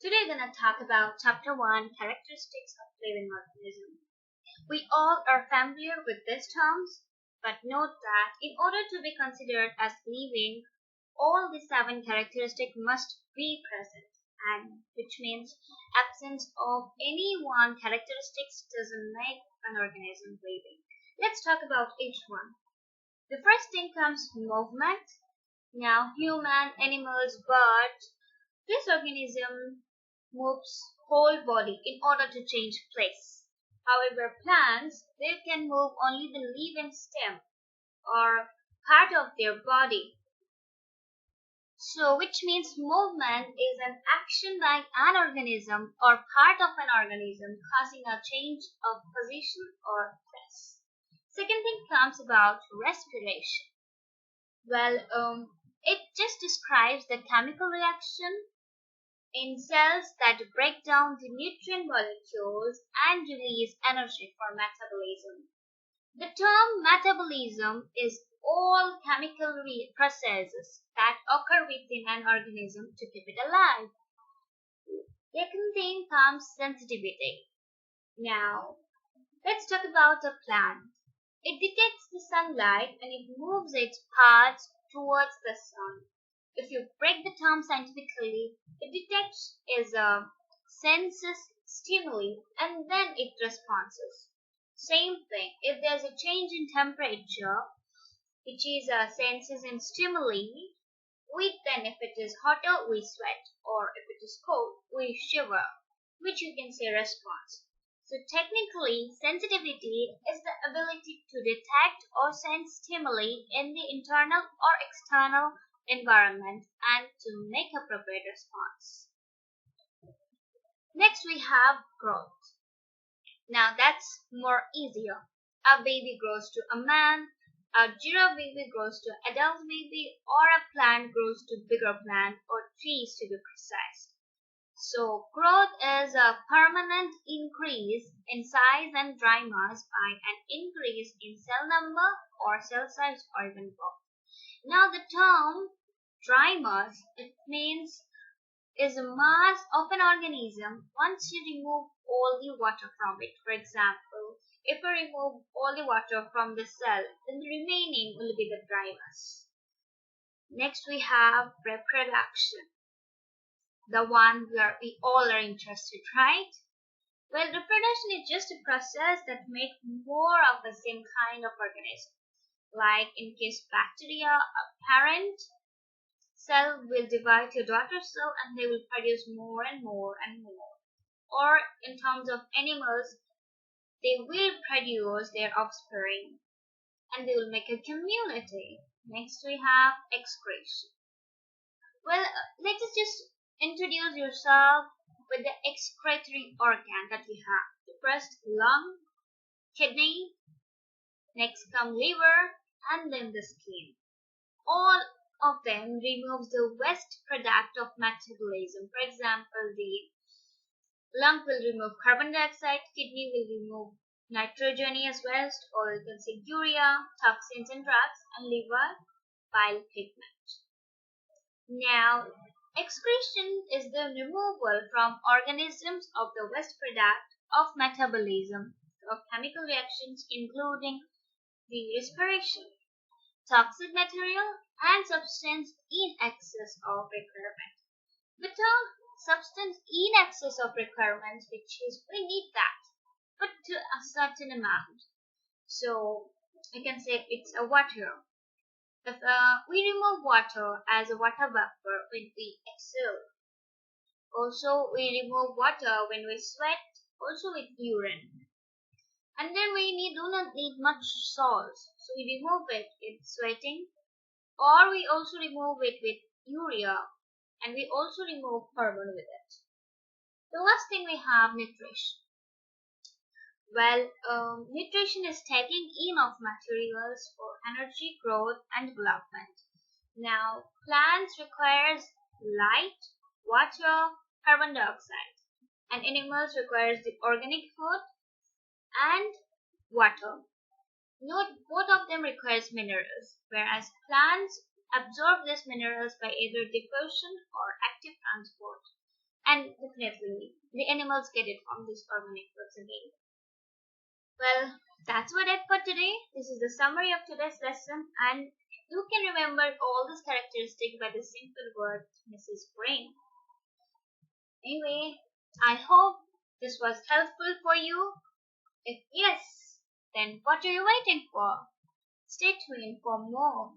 Today we're going to talk about Chapter 1, Characteristics of Living Organism. We all are familiar with these terms, but note that in order to be considered as living, all the 7 characteristics must be present, and which means absence of any one characteristics doesn't make an organism living. Let's talk about each one. The first thing comes movement. Now, human, animals, birds, this organism moves whole body in order to change place. However, plants, they can move only the leaf and stem or part of their body. So, which means movement is an action by an organism or part of an organism causing a change of position or place. Second thing comes about respiration. Well, it just describes the chemical reaction in cells that break down the nutrient molecules and release energy for metabolism. The term metabolism is all chemical processes that occur within an organism to keep it alive. Second thing comes sensitivity. Now, let's talk about a plant. It detects the sunlight and it moves its parts towards the sun. If you break the term scientifically, it detects is a senses stimuli and then it responds. Same thing, if there's a change in temperature, which is a senses and stimuli, then if it is hotter, we sweat, or if it is cold, we shiver, which you can say response. So technically, sensitivity is the ability to detect or sense stimuli in the internal or external environment and to make appropriate response. Next we have growth. Now that's more easier. A baby grows to a man, a giraffe baby grows to adult baby, or a plant grows to bigger plant or trees to be precise. So growth is a permanent increase in size and dry mass by an increase in cell number or cell size or even both. Now the term dry mass, it means is a mass of an organism once you remove all the water from it. For example, if we remove all the water from the cell, then the remaining will be the dry mass. Next we have reproduction. The one where we all are interested, right? Well, reproduction is just a process that makes more of the same kind of organism. Like in case bacteria, a parent cell will divide to a daughter cell and they will produce more and more and more. Or in terms of animals, they will produce their offspring and they will make a community. Next we have excretion. Well, let us just introduce yourself with the excretory organ that we have. The first, lung, kidney, next come liver, and then the skin. All of them removes the waste product of metabolism. For example, the lung will remove carbon dioxide, kidney will remove nitrogenous waste, or you can say urea, toxins and drugs, and liver, bile pigment. Now, excretion is the removal from organisms of the waste product of metabolism of chemical reactions including the respiration, toxic material, and substance in excess of requirement. The term substance in excess of requirements, which is we need that, but to a certain amount. So we can say it's a water. If we remove water as a water vapor when we exhale. Also, we remove water when we sweat, also with urine. And then we do not need much salt, so we remove it with sweating, or we also remove it with urea, and we also remove carbon with it. The last thing we have nutrition. Well, nutrition is taking in of materials for energy, growth, and development. Now, plants requires light, water, carbon dioxide, and animals requires the organic food and water. Note, both of them requires minerals, whereas plants absorb these minerals by either diffusion or active transport. And definitely, the animals get it from these organic foods again. Well, that's what it for today. This is the summary of today's lesson, and you can remember all these characteristics by the simple word Mrs. Green. Anyway, I hope this was helpful for you. If yes, then what are you waiting for? Stay tuned for more.